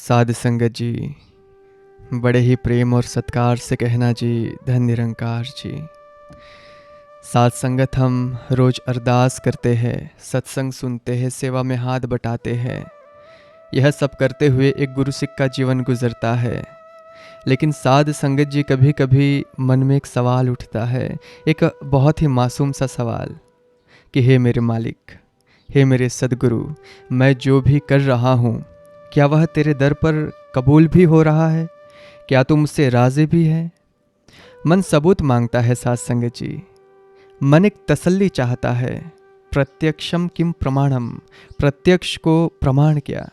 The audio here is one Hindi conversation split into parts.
साध संगत जी, बड़े ही प्रेम और सत्कार से कहना जी, धन निरंकार जी। साध संगत हम रोज अरदास करते हैं, सत्संग सुनते हैं, सेवा में हाथ बटाते हैं। यह सब करते हुए एक गुरु सिख का जीवन गुजरता है। लेकिन साध संगत जी, कभी कभी मन में एक सवाल उठता है, एक बहुत ही मासूम सा सवाल कि हे मेरे मालिक, हे मेरे सदगुरु, मैं जो भी कर रहा हूँ क्या वह तेरे दर पर कबूल भी हो रहा है? क्या तू मुझसे राज़ी भी है? मन सबूत मांगता है साध संगत जी। मन एक तसल्ली चाहता है। प्रत्यक्षम किम प्रमाणम, प्रत्यक्ष को प्रमाण क्या।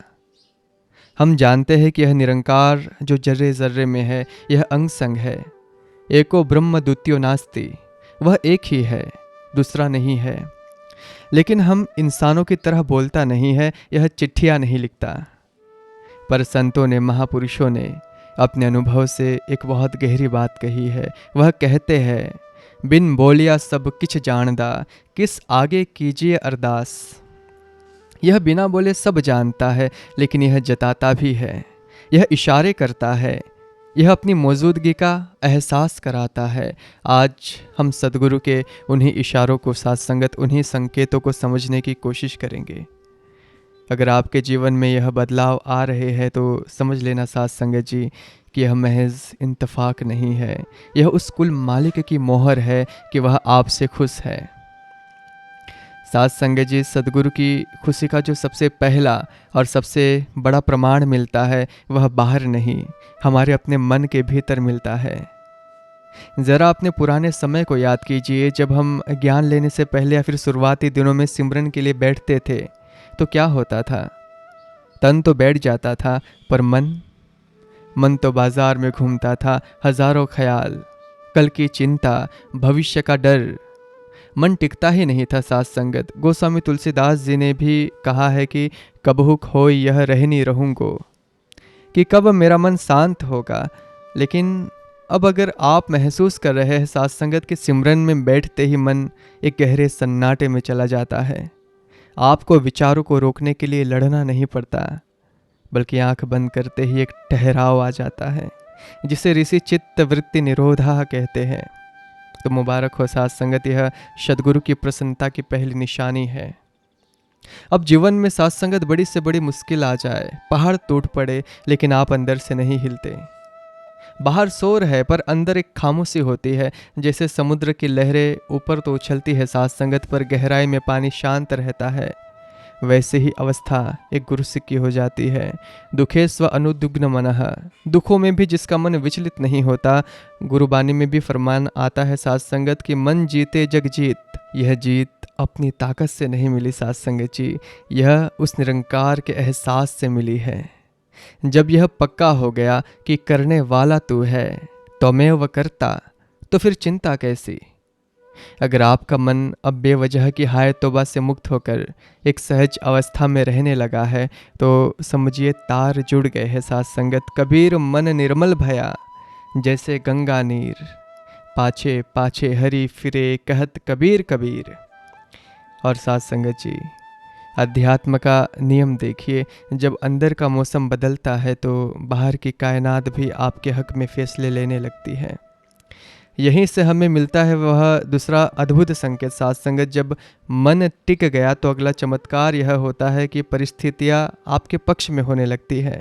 हम जानते हैं कि यह निरंकार जो जर्रे जर्रे में है, यह अंग संग है। एको ब्रह्म द्वितीयो नास्ति, वह एक ही है, दूसरा नहीं है। लेकिन हम इंसानों की तरह बोलता नहीं है, यह चिट्ठियाँ नहीं लिखता। पर संतों ने, महापुरुषों ने अपने अनुभव से एक बहुत गहरी बात कही है। वह कहते हैं, बिन बोलिया सब किछ जानदा, किस आगे कीजिए अरदास। यह बिना बोले सब जानता है, लेकिन यह जताता भी है, यह इशारे करता है, यह अपनी मौजूदगी का एहसास कराता है। आज हम सदगुरु के उन्हीं इशारों को, साथ संगत उन्हीं संकेतों को समझने की कोशिश करेंगे। अगर आपके जीवन में यह बदलाव आ रहे हैं तो समझ लेना साथ संगत जी कि यह महज इंतफाक नहीं है, यह उस कुल मालिक की मोहर है कि वह आपसे खुश है। साथ संगत जी, सदगुरु की खुशी का जो सबसे पहला और सबसे बड़ा प्रमाण मिलता है, वह बाहर नहीं, हमारे अपने मन के भीतर मिलता है। ज़रा अपने पुराने समय को याद कीजिए, जब हम ज्ञान लेने से पहले या फिर शुरुआती दिनों में सिमरन के लिए बैठते थे तो क्या होता था? तन तो बैठ जाता था, पर मन तो बाजार में घूमता था। हजारों ख्याल, कल की चिंता, भविष्य का डर, मन टिकता ही नहीं था। साथ संगत, गोस्वामी तुलसीदास जी ने भी कहा है कि कबहुक होय यह रहनी रहूंगो, कि कब मेरा मन शांत होगा। लेकिन अब अगर आप महसूस कर रहे हैं साथ संगत के सिमरन में बैठते ही मन एक गहरे सन्नाटे में चला जाता है। आपको विचारों को रोकने के लिए लड़ना नहीं पड़ता, बल्कि आंख बंद करते ही एक ठहराव आ जाता है, जिसे ऋषि चित्त वृत्ति निरोधा कहते हैं। तो मुबारक हो साथ संगत, यह सद्गुरु की प्रसन्नता की पहली निशानी है। अब जीवन में साथ संगत बड़ी से बड़ी मुश्किल आ जाए, पहाड़ टूट पड़े, लेकिन आप अंदर से नहीं हिलते। बाहर शोर है पर अंदर एक खामोशी होती है। जैसे समुद्र की लहरें ऊपर तो उछलती है साथ संगत, पर गहराई में पानी शांत रहता है। वैसे ही अवस्था एक गुरु सिख की हो जाती है। दुखे स्व अनुद्विग्न मनः, दुखों में भी जिसका मन विचलित नहीं होता। गुरुबानी में भी फरमान आता है साथ संगत कि मन जीते जग जीत। यह जीत अपनी ताकत से नहीं मिली साथ संगत जी, यह उस निरंकार के एहसास से मिली है। जब यह पक्का हो गया कि करने वाला तू है, त्वमेव करता, तो फिर चिंता कैसी। अगर आपका मन अब बेवजह की हाय तौबा से मुक्त होकर एक सहज अवस्था में रहने लगा है, तो समझिए तार जुड़ गए हैं साथ संगत। कबीर मन निर्मल भया, जैसे गंगा नीर, पाछे पाछे हरि फिरे, कहत कबीर कबीर। और साथ संगत जी, अध्यात्म का नियम देखिए, जब अंदर का मौसम बदलता है तो बाहर की कायनात भी आपके हक में फैसले लेने लगती है। यहीं से हमें मिलता है वह दूसरा अद्भुत संकेत साथ संगत। जब मन टिक गया तो अगला चमत्कार यह होता है कि परिस्थितियाँ आपके पक्ष में होने लगती है।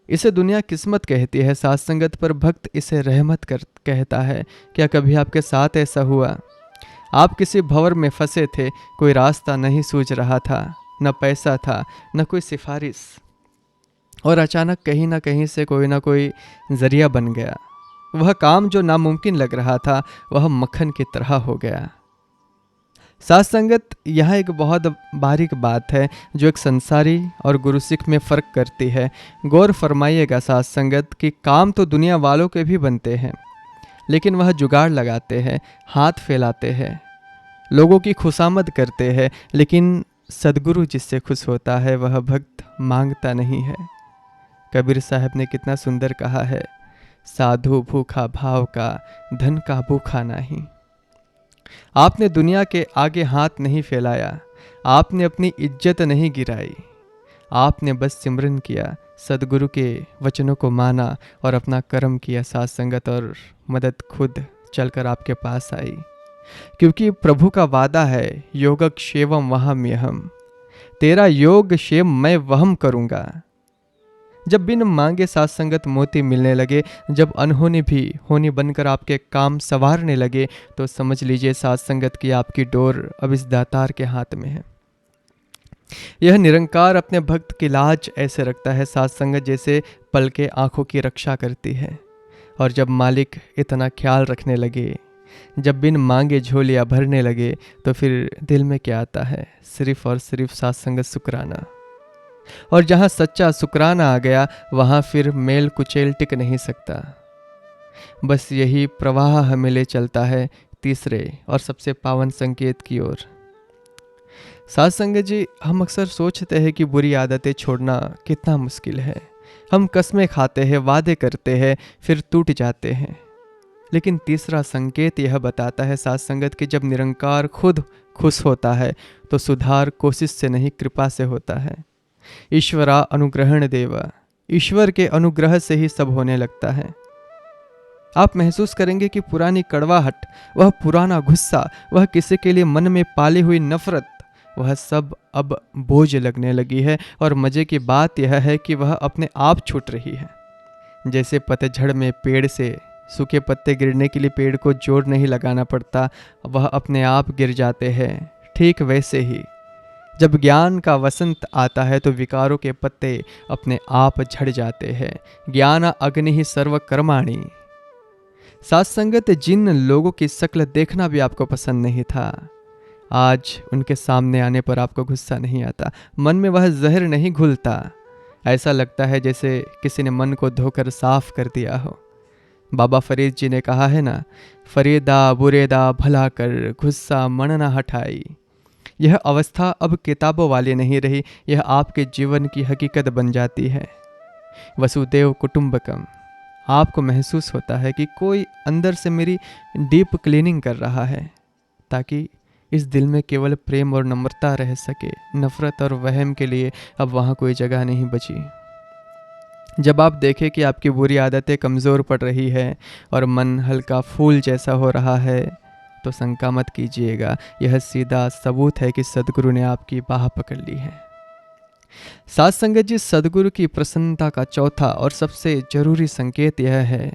इसे दुनिया किस्मत कहती है साथ संगत, पर भक्त इसे रहमत कहता है। क्या कभी आपके साथ ऐसा हुआ? आप किसी भंवर में फंसे थे, कोई रास्ता नहीं सूझ रहा था, न पैसा था, न कोई सिफारिश, और अचानक कहीं ना कहीं से कोई ना कोई जरिया बन गया। वह काम जो नामुमकिन लग रहा था, वह मक्खन की तरह हो गया। साथ संगत, यह एक बहुत बारीक बात है जो एक संसारी और गुरु सिख में फ़र्क करती है। गौर फरमाइएगा साथ संगत कि काम तो दुनिया वालों के भी बनते हैं, लेकिन वह जुगाड़ लगाते हैं, हाथ फैलाते हैं, लोगों की खुशामद करते हैं। लेकिन सदगुरु जिससे खुश होता है वह भक्त मांगता नहीं है। कबीर साहब ने कितना सुंदर कहा है, साधु भूखा भाव का, धन का भूखा नहीं। आपने दुनिया के आगे हाथ नहीं फैलाया, आपने अपनी इज्जत नहीं गिराई, आपने बस सिमरन किया, सदगुरु के वचनों को माना और अपना कर्म किया। साथ संगत और मदद खुद चलकर आपके पास आई, क्योंकि प्रभु का वादा है, योगक्षेमम वहाम्यहम्, तेरा योग क्षेम मैं वहम करूंगा। जब बिन मांगे साथ संगत मोती मिलने लगे, जब अनहोनी भी होनी बनकर आपके काम संवारने लगे, तो समझ लीजिए साथ संगत की आपकी डोर अब इस दातार के हाथ में है। यह निरंकार अपने भक्त की लाज ऐसे रखता है साथ संगत, जैसे पल के आंखों की रक्षा करती है। और जब मालिक इतना ख्याल रखने लगे, जब बिन मांगे झोलियाँ भरने लगे, तो फिर दिल में क्या आता है? सिर्फ और सिर्फ साथ संगत शुक्राना। और जहाँ सच्चा शुक्राना आ गया, वहाँ फिर मेल कुचेल टिक नहीं सकता। बस यही प्रवाह हमें ले चलता है तीसरे और सबसे पावन संकेत की ओर। साथ संगत जी, हम अक्सर सोचते हैं कि बुरी आदतें छोड़ना कितना मुश्किल है। हम कस्में खाते हैं, वादे करते हैं, फिर टूट जाते हैं। लेकिन तीसरा संकेत यह बताता है साथ संगत कि जब निरंकार खुद खुश होता है, तो सुधार कोशिश से नहीं, कृपा से होता है। ईश्वरा अनुग्रहण देवा, ईश्वर के अनुग्रह से ही सब होने लगता है। आप महसूस करेंगे कि पुरानी कड़वाहट, वह पुराना गुस्सा, वह किसी के लिए मन में पाली हुई नफरत, वह सब अब बोझ लगने लगी है। और मजे की बात यह है कि वह अपने आप छूट रही है। जैसे पतझड़ में पेड़ से सूखे पत्ते गिरने के लिए पेड़ को जोर नहीं लगाना पड़ता, वह अपने आप गिर जाते हैं। ठीक वैसे ही जब ज्ञान का वसंत आता है, तो विकारों के पत्ते अपने आप झड़ जाते हैं। ज्ञान अग्नि ही सर्वकर्माणि। साथ संगत, जिन लोगों की शक्ल देखना भी आपको पसंद नहीं था, आज उनके सामने आने पर आपको गुस्सा नहीं आता, मन में वह जहर नहीं घुलता। ऐसा लगता है जैसे किसी ने मन को धोकर साफ कर दिया हो। बाबा फरीद जी ने कहा है ना, फरीदा बुरेदा भला कर, गुस्सा मन न हटाई। यह अवस्था अब किताबों वाली नहीं रही, यह आपके जीवन की हकीकत बन जाती है। वसुदेव कुटुंबकम। आपको महसूस होता है कि कोई अंदर से मेरी डीप क्लीनिंग कर रहा है, ताकि इस दिल में केवल प्रेम और नम्रता रह सके। नफरत और वहम के लिए अब वहाँ कोई जगह नहीं बची। जब आप देखें कि आपकी बुरी आदतें कमज़ोर पड़ रही है और मन हल्का फूल जैसा हो रहा है, तो शंका मत कीजिएगा, यह सीधा सबूत है कि सदगुरु ने आपकी बाह पकड़ ली है। साथ संगत जी, सदगुरु की प्रसन्नता का चौथा और सबसे जरूरी संकेत यह है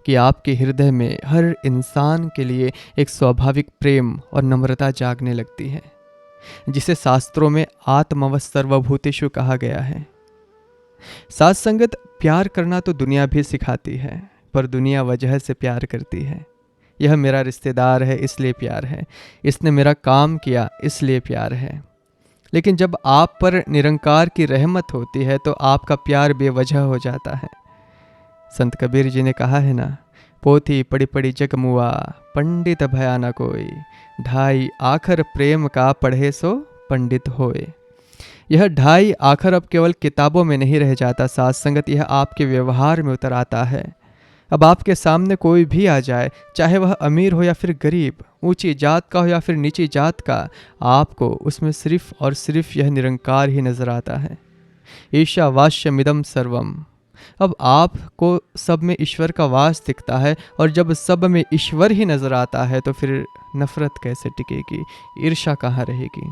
कि आपके हृदय में हर इंसान के लिए एक स्वाभाविक प्रेम और नम्रता जागने लगती है, जिसे शास्त्रों में आत्मवत् सर्वभूतेषु कहा गया है। साथ संगत, प्यार करना तो दुनिया भी सिखाती है, पर दुनिया वजह से प्यार करती है। यह मेरा रिश्तेदार है इसलिए प्यार है, इसने मेरा काम किया इसलिए प्यार है। लेकिन जब आप पर निरंकार की रहमत होती है, तो आपका प्यार बेवजह हो जाता है। संत कबीर जी ने कहा है ना, पोथी पड़ी पड़ी जग मुआ, पंडित भया न कोई, ढाई आखर प्रेम का पढ़े सो पंडित होए। यह ढाई आखर अब केवल किताबों में नहीं रह जाता साथ संगत, यह आपके व्यवहार में उतर आता है। अब आपके सामने कोई भी आ जाए, चाहे वह अमीर हो या फिर गरीब, ऊंची जात का हो या फिर नीची जात का, आपको उसमें सिर्फ और सिर्फ यह निरंकार ही नजर आता है। ईशावास्यमिदं सर्वम। अब आपको सब में ईश्वर का वास दिखता है, और जब सब में ईश्वर ही नजर आता है, तो फिर नफरत कैसे टिकेगी, ईर्ष्या कहाँ रहेगी।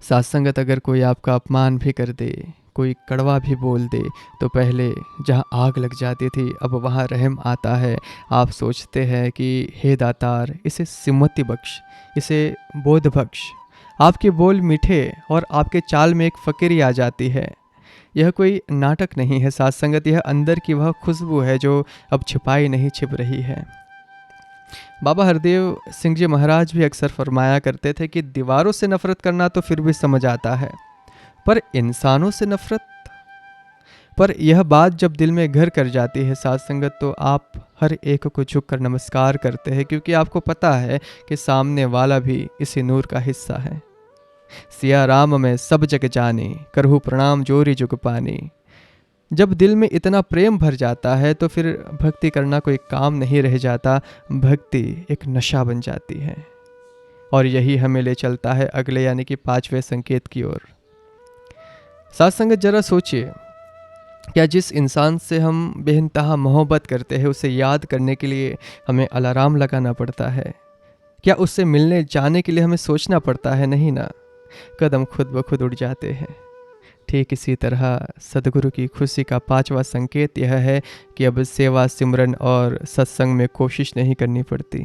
साथ संगत, अगर कोई आपका अपमान भी कर दे, कोई कड़वा भी बोल दे, तो पहले जहाँ आग लग जाती थी, अब वहाँ रहम आता है। आप सोचते हैं कि हे दातार, इसे सिमति बख्श, इसे बोध बख्श। आपके बोल मीठे और आपके चाल में एक फकीरी आ जाती है। यह कोई नाटक नहीं है साथ संगत, यह अंदर की वह खुशबू है जो अब छिपाई नहीं छिप रही है। बाबा हरदेव सिंह जी महाराज भी अक्सर फरमाया करते थे कि दीवारों से नफरत करना तो फिर भी समझ आता है, पर इंसानों से नफरत। पर यह बात जब दिल में घर कर जाती है साथ संगत, तो आप हर एक को झुककर नमस्कार करते हैं, क्योंकि आपको पता है कि सामने वाला भी इसी नूर का हिस्सा है। सिया राम में सब जग जाने, करहु प्रणाम जोरी जुग पानी। जब दिल में इतना प्रेम भर जाता है, तो फिर भक्ति करना कोई काम नहीं रह जाता, भक्ति एक नशा बन जाती है। और यही हमें ले चलता है अगले यानी कि 5वें संकेत की ओर। साथ संगत जरा सोचिए, क्या जिस इंसान से हम बेइंतहा मोहब्बत करते हैं उसे याद करने के लिए हमें अलार्म लगाना पड़ता है? क्या उससे मिलने जाने के लिए हमें सोचना पड़ता है? नहीं ना, कदम खुद ब खुद उड़ जाते हैं। ठीक इसी तरह सदगुरु की खुशी का पांचवा संकेत यह है कि अब सेवा, सिमरन और सत्संग में कोशिश नहीं करनी पड़ती,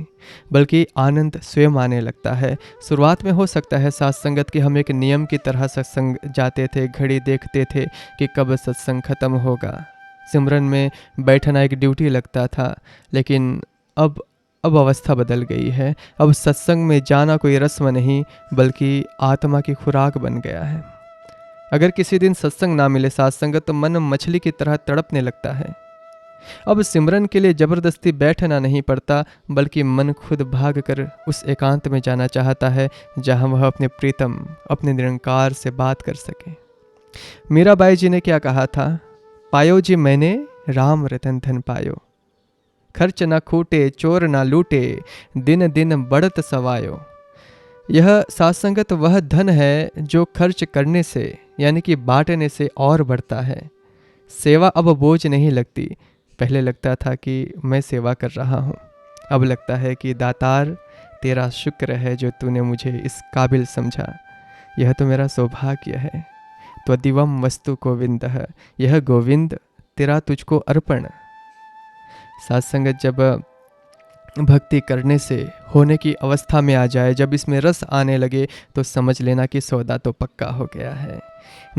बल्कि आनंद स्वयं आने लगता है। शुरुआत में हो सकता है साथ संगत कि हम एक नियम की तरह सत्संग जाते थे, घड़ी देखते थे कि कब सत्संग खत्म होगा। सिमरन में बैठना एक ड्यूटी लगता था, लेकिन अब अवस्था बदल गई है। अब सत्संग में जाना कोई रस्म नहीं, बल्कि आत्मा की खुराक बन गया है। अगर किसी दिन सत्संग ना मिले साथ संगत, तो मन मछली की तरह तड़पने लगता है। अब सिमरन के लिए जबरदस्ती बैठना नहीं पड़ता, बल्कि मन खुद भाग कर उस एकांत में जाना चाहता है जहां वह अपने प्रीतम, अपने निरंकार से बात कर सके। मीराबाई जी ने क्या कहा था? पायो जी मैंने राम रतन धन पायो, खर्च ना खूटे चोर ना लूटे, दिन दिन बढ़त सवायो। यह सात्संगत वह धन है जो खर्च करने से, यानी कि बांटने से और बढ़ता है। सेवा अब बोझ नहीं लगती। पहले लगता था कि मैं सेवा कर रहा हूँ, अब लगता है कि दातार तेरा शुक्र है जो तूने मुझे इस काबिल समझा। यह तो मेरा सौभाग्य है। त्वदिवम वस्तु गोविंद, यह गोविंद तेरा तुझको अर्पण। सात्संगत जब भक्ति करने से होने की अवस्था में आ जाए, जब इसमें रस आने लगे, तो समझ लेना कि सौदा तो पक्का हो गया है।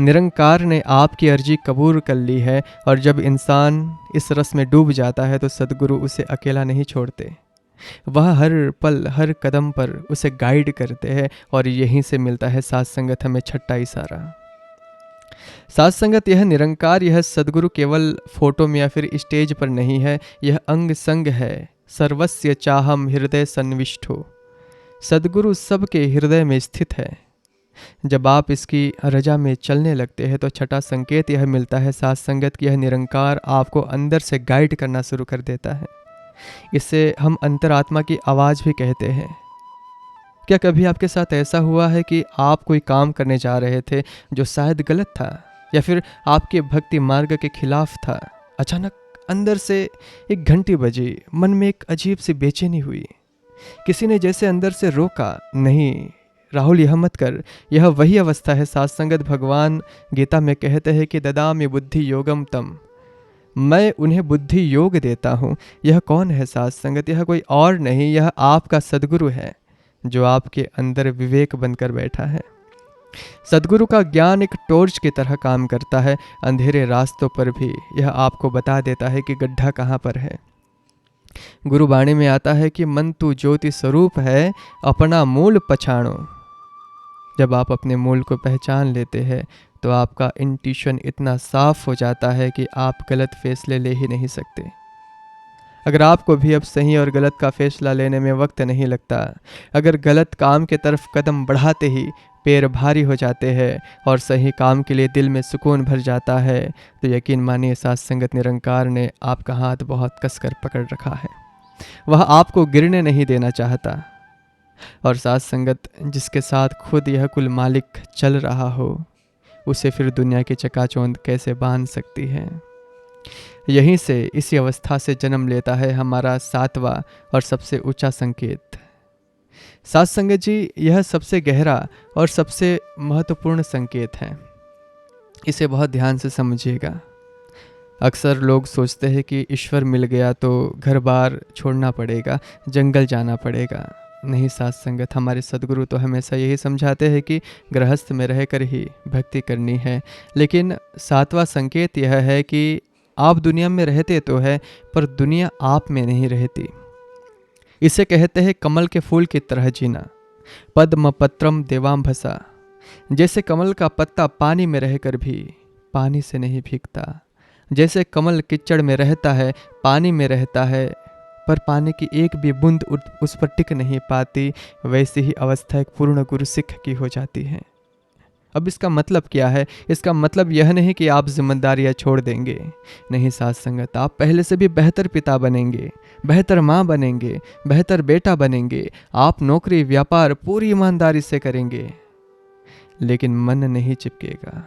निरंकार ने आपकी अर्जी कबूल कर ली है, और जब इंसान इस रस में डूब जाता है तो सदगुरु उसे अकेला नहीं छोड़ते। वह हर पल हर कदम पर उसे गाइड करते हैं, और यहीं से मिलता है साथ संगत हमें छठा इशारा। साथ संगत यह निरंकार, यह सदगुरु केवल फोटो में या फिर स्टेज पर नहीं है, यह अंग संग है। सर्वस्य चाहम हृदय सन्विष्टो, सदगुरु सबके हृदय में स्थित है। जब आप इसकी रजा में चलने लगते हैं तो छठा संकेत यह मिलता है साथ संगत कि यह निरंकार आपको अंदर से गाइड करना शुरू कर देता है। इसे हम अंतरात्मा की आवाज़ भी कहते हैं। क्या कभी आपके साथ ऐसा हुआ है कि आप कोई काम करने जा रहे थे जो शायद गलत था, या फिर आपके भक्ति मार्ग के खिलाफ था? अचानक अंदर से एक घंटी बजी, मन में एक अजीब सी बेचैनी हुई। किसी ने जैसे अंदर से रोका, नहीं राहुल यह मत कर। यह वही अवस्था है साथ संगत। भगवान गीता में कहते हैं कि ददामि बुद्धि योगम तम, मैं उन्हें बुद्धि योग देता हूँ। यह कौन है साथ संगत? यह कोई और नहीं, यह आपका सदगुरु है जो आपके अंदर विवेक बनकर बैठा है। सदगुरु का ज्ञान एक टॉर्च की तरह काम करता है। अंधेरे रास्तों पर भी यह आपको बता देता है कि गड्ढा कहाँ पर है। गुरुवाणी में आता है कि मन तू ज्योति स्वरूप है, अपना मूल पछाणो। जब आप अपने मूल को पहचान लेते हैं तो आपका इंट्यूशन इतना साफ हो जाता है कि आप गलत फैसले ले ही नहीं सकते। अगर आपको भी अब सही और गलत का फैसला लेने में वक्त नहीं लगता, अगर गलत काम के तरफ कदम बढ़ाते ही पैर भारी हो जाते हैं और सही काम के लिए दिल में सुकून भर जाता है, तो यकीन मानिए साथ संगत निरंकार ने आपका हाथ बहुत कसकर पकड़ रखा है। वह आपको गिरने नहीं देना चाहता। और साथ संगत जिसके साथ खुद यह कुल मालिक चल रहा हो, उसे फिर दुनिया की चकाचौंध कैसे बांध सकती है। यहीं से, इसी अवस्था से जन्म लेता है हमारा सातवां और सबसे ऊंचा संकेत। साथ संगत जी, यह सबसे गहरा और सबसे महत्वपूर्ण संकेत है। इसे बहुत ध्यान से समझिएगा। अक्सर लोग सोचते हैं कि ईश्वर मिल गया तो घर बार छोड़ना पड़ेगा, जंगल जाना पड़ेगा। नहीं साथ संगत, हमारे सदगुरु तो हमेशा यही समझाते हैं कि गृहस्थ में रहकर ही भक्ति करनी है। लेकिन सातवां संकेत यह है कि आप दुनिया में रहते तो है, पर दुनिया आप में नहीं रहती। इसे कहते हैं कमल के फूल की तरह जीना। पद्म पत्रम देवांभसा, जैसे कमल का पत्ता पानी में रहकर भी पानी से नहीं भीगता, जैसे कमल कीचड़ में रहता है, पानी में रहता है, पर पानी की एक भी बूंद उस पर टिक नहीं पाती, वैसी ही अवस्था एक पूर्ण गुरु सिख की हो जाती है। अब इसका मतलब क्या है? इसका मतलब यह नहीं कि आप जिम्मेदारियां छोड़ देंगे। नहीं साथ संगत, आप पहले से भी बेहतर पिता बनेंगे, बेहतर माँ बनेंगे, बेहतर बेटा बनेंगे। आप नौकरी व्यापार पूरी ईमानदारी से करेंगे, लेकिन मन नहीं चिपकेगा।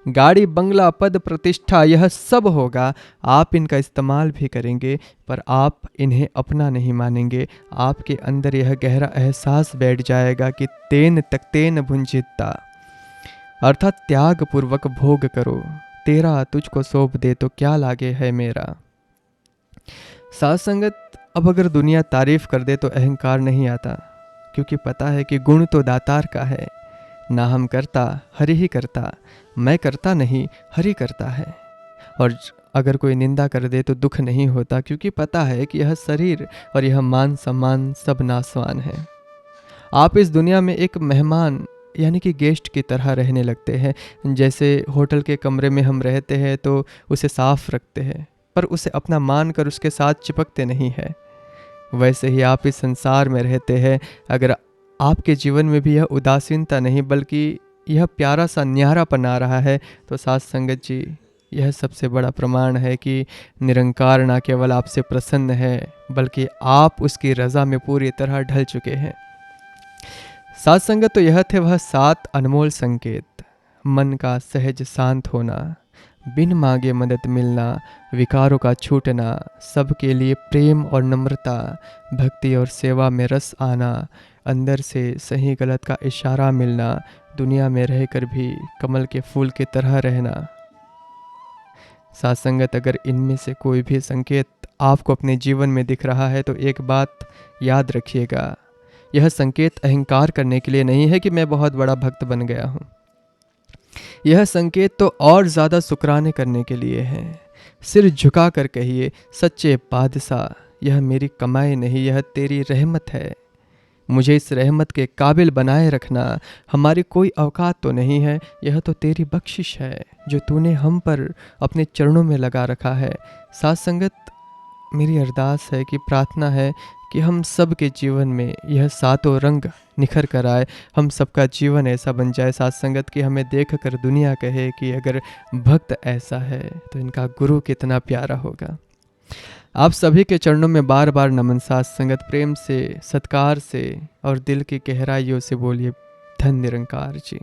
गाड़ी, बंगला, पद, प्रतिष्ठा, यह सब होगा। आप इनका इस्तेमाल भी करेंगे, पर आप इन्हें अपना नहीं मानेंगे। आपके अंदर यह गहरा एहसास बैठ जाएगा कि तेन तकतेन भुंजिता, अर्थात त्याग पूर्वक भोग करो। तेरा तुझको सौंप दे तो क्या लागे है मेरा। साथ संगत, अब अगर दुनिया तारीफ कर दे तो अहंकार नहीं आता, क्योंकि पता है कि गुण तो दातार का है। ना हम करता, हरि ही करता। मैं करता नहीं, हरि करता है। और अगर कोई निंदा कर दे तो दुख नहीं होता, क्योंकि पता है कि यह शरीर और यह मान सम्मान सब नासवान है। आप इस दुनिया में एक मेहमान यानी कि गेस्ट की तरह रहने लगते हैं। जैसे होटल के कमरे में हम रहते हैं तो उसे साफ रखते हैं, पर उसे अपना मानकर उसके साथ चिपकते नहीं है। वैसे ही आप इस संसार में रहते हैं। अगर आपके जीवन में भी यह उदासीनता नहीं बल्कि यह प्यारा सा न्यारापन आ रहा है, तो साथ संगत जी, यह सबसे बड़ा प्रमाण है कि निरंकार ना केवल आपसे प्रसन्न है, बल्कि आप उसकी रज़ा में पूरी तरह ढल चुके हैं। साथ संगत, तो यह थे वह 7 अनमोल संकेत। मन का सहज शांत होना, बिन मांगे मदद मिलना, विकारों का छूटना, सबके लिए प्रेम और नम्रता, भक्ति और सेवा में रस आना, अंदर से सही गलत का इशारा मिलना, दुनिया में रहकर भी कमल के फूल की तरह रहना। साथ संगत, अगर इनमें से कोई भी संकेत आपको अपने जीवन में दिख रहा है तो एक बात याद रखिएगा, यह संकेत अहंकार करने के लिए नहीं है कि मैं बहुत बड़ा भक्त बन गया हूँ। यह संकेत तो और ज़्यादा शुक्राने करने के लिए है। सिर झुका कर कहिए, सच्चे बादशाह, यह मेरी कमाई नहीं, यह तेरी रहमत है। मुझे इस रहमत के काबिल बनाए रखना। हमारी कोई औकात तो नहीं है, यह तो तेरी बख्शिश है जो तूने हम पर अपने चरणों में लगा रखा है। साथ संगत, मेरी अरदास है कि प्रार्थना है कि हम सब के जीवन में यह 7 रंग निखर कर आए। हम सबका जीवन ऐसा बन जाए साथ संगत कि हमें देख कर दुनिया कहे कि अगर भक्त ऐसा है तो इनका गुरु कितना प्यारा होगा। आप सभी के चरणों में बार बार नमन। साथ संगत, प्रेम से, सत्कार से और दिल की गहराइयों से बोलिए धन निरंकार जी।